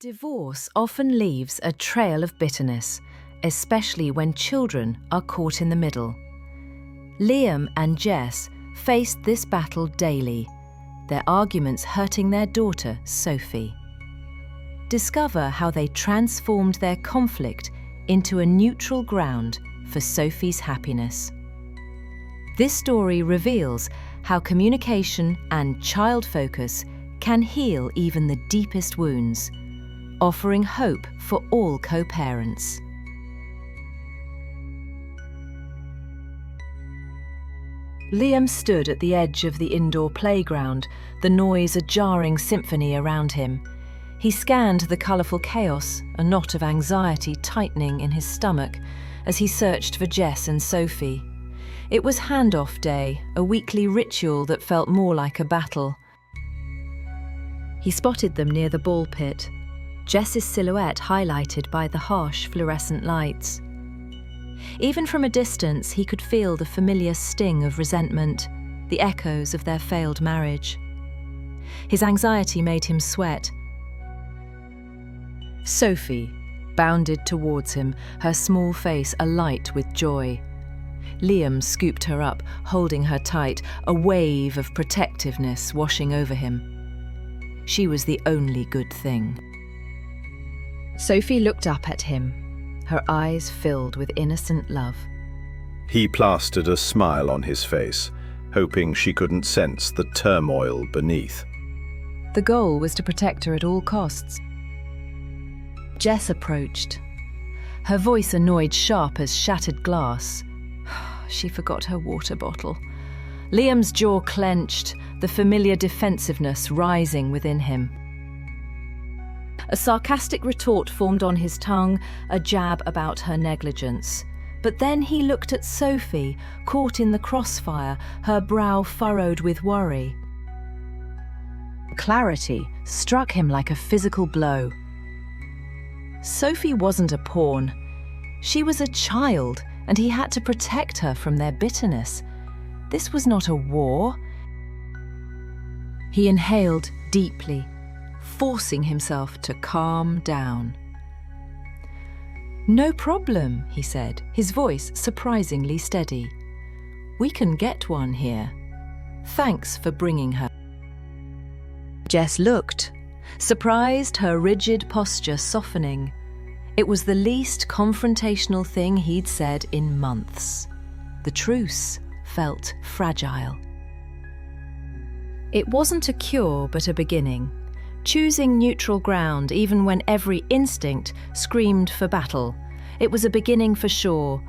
Divorce often leaves a trail of bitterness, especially when children are caught in the middle. Liam and Jess faced this battle daily, their arguments hurting their daughter, Sophie. Discover how they transformed their conflict into a neutral ground for Sophie's happiness. This story reveals how communication and child focus can heal even the deepest wounds, offering hope for all co-parents. Liam stood at the edge of the indoor playground, the noise a jarring symphony around him. He scanned the colourful chaos, a knot of anxiety tightening in his stomach, as he searched for Jess and Sophie. It was handoff day, a weekly ritual that felt more like a battle. He spotted them near the ball pit, Jess's silhouette highlighted by the harsh fluorescent lights. Even from a distance, he could feel the familiar sting of resentment, the echoes of their failed marriage. His anxiety made him sweat. Sophie bounded towards him, her small face alight with joy. Liam scooped her up, holding her tight, a wave of protectiveness washing over him. She was the only good thing. Sophie looked up at him, her eyes filled with innocent love. He plastered a smile on his face, hoping she couldn't sense the turmoil beneath. The goal was to protect her at all costs. Jess approached, her voice annoyed, sharp as shattered glass. She forgot her water bottle. Liam's jaw clenched, the familiar defensiveness rising within him. A sarcastic retort formed on his tongue, a jab about her negligence. But then he looked at Sophie, caught in the crossfire, her brow furrowed with worry. Clarity struck him like a physical blow. Sophie wasn't a pawn. She was a child, and he had to protect her from their bitterness. This was not a war. He inhaled deeply, forcing himself to calm down. "No problem," he said, his voice surprisingly steady. "We can get one here. Thanks for bringing her." Jess looked, surprised, her rigid posture softening. It was the least confrontational thing he'd said in months. The truce felt fragile. It wasn't a cure, but a beginning. Choosing neutral ground even when every instinct screamed for battle. It was a beginning for sure.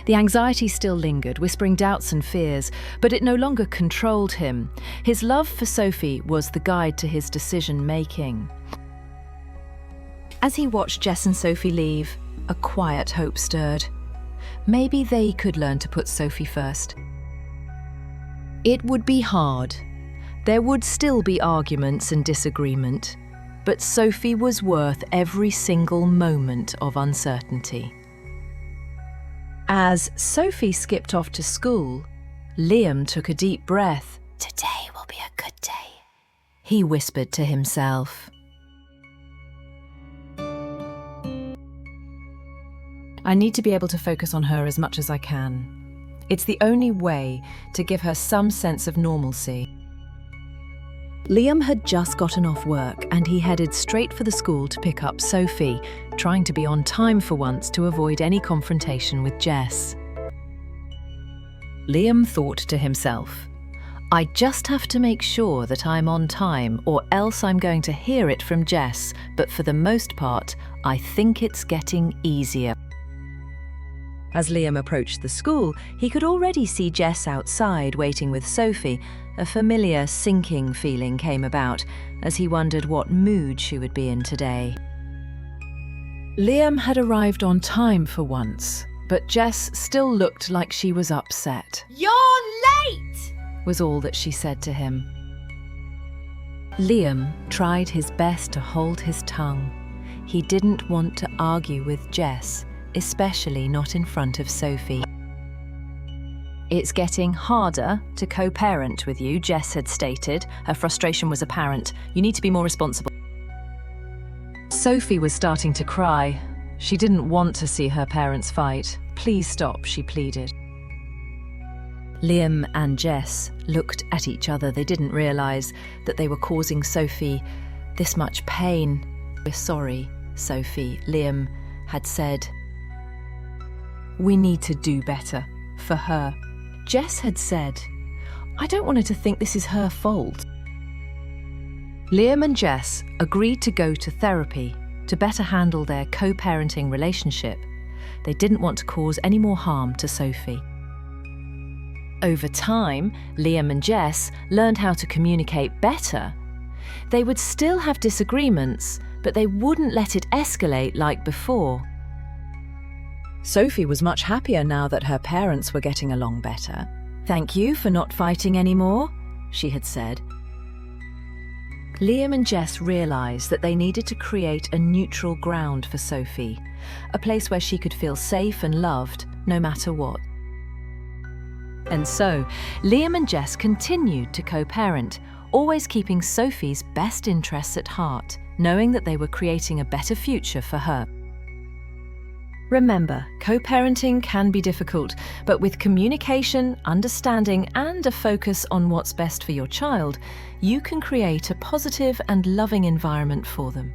The anxiety still lingered, whispering doubts and fears, but it no longer controlled him. His love for Sophie was the guide to his decision-making. As he watched Jess and Sophie leave, a quiet hope stirred. Maybe they could learn to put Sophie first. It would be hard. There would still be arguments and disagreement, but Sophie was worth every single moment of uncertainty. As Sophie skipped off to school, Liam took a deep breath. "Today will be a good day," he whispered to himself. "I need to be able to focus on her as much as I can. It's the only way to give her some sense of normalcy." Liam had just gotten off work and he headed straight for the school to pick up Sophie, trying to be on time for once to avoid any confrontation with Jess. Liam thought to himself, "I just have to make sure that I'm on time or else I'm going to hear it from Jess, but for the most part, I think it's getting easier." As Liam approached the school, he could already see Jess outside waiting with Sophie. A familiar sinking feeling came about as he wondered what mood she would be in today. Liam had arrived on time for once, but Jess still looked like she was upset. "You're late!" was all that she said to him. Liam tried his best to hold his tongue. He didn't want to argue with Jess, especially not in front of Sophie. "It's getting harder to co-parent with you," Jess had stated. Her frustration was apparent. "You need to be more responsible." Sophie was starting to cry. She didn't want to see her parents fight. "Please stop," she pleaded. Liam and Jess looked at each other. They didn't realise that they were causing Sophie this much pain. "We're sorry, Sophie," Liam had said. "We need to do better for her." Jess had said, "I don't want her to think this is her fault." Liam and Jess agreed to go to therapy to better handle their co-parenting relationship. They didn't want to cause any more harm to Sophie. Over time, Liam and Jess learned how to communicate better. They would still have disagreements, but they wouldn't let it escalate like before. Sophie was much happier now that her parents were getting along better. "Thank you for not fighting anymore," she had said. Liam and Jess realised that they needed to create a neutral ground for Sophie, a place where she could feel safe and loved no matter what. And so, Liam and Jess continued to co-parent, always keeping Sophie's best interests at heart, knowing that they were creating a better future for her. Remember, co-parenting can be difficult, but with communication, understanding, and a focus on what's best for your child, you can create a positive and loving environment for them.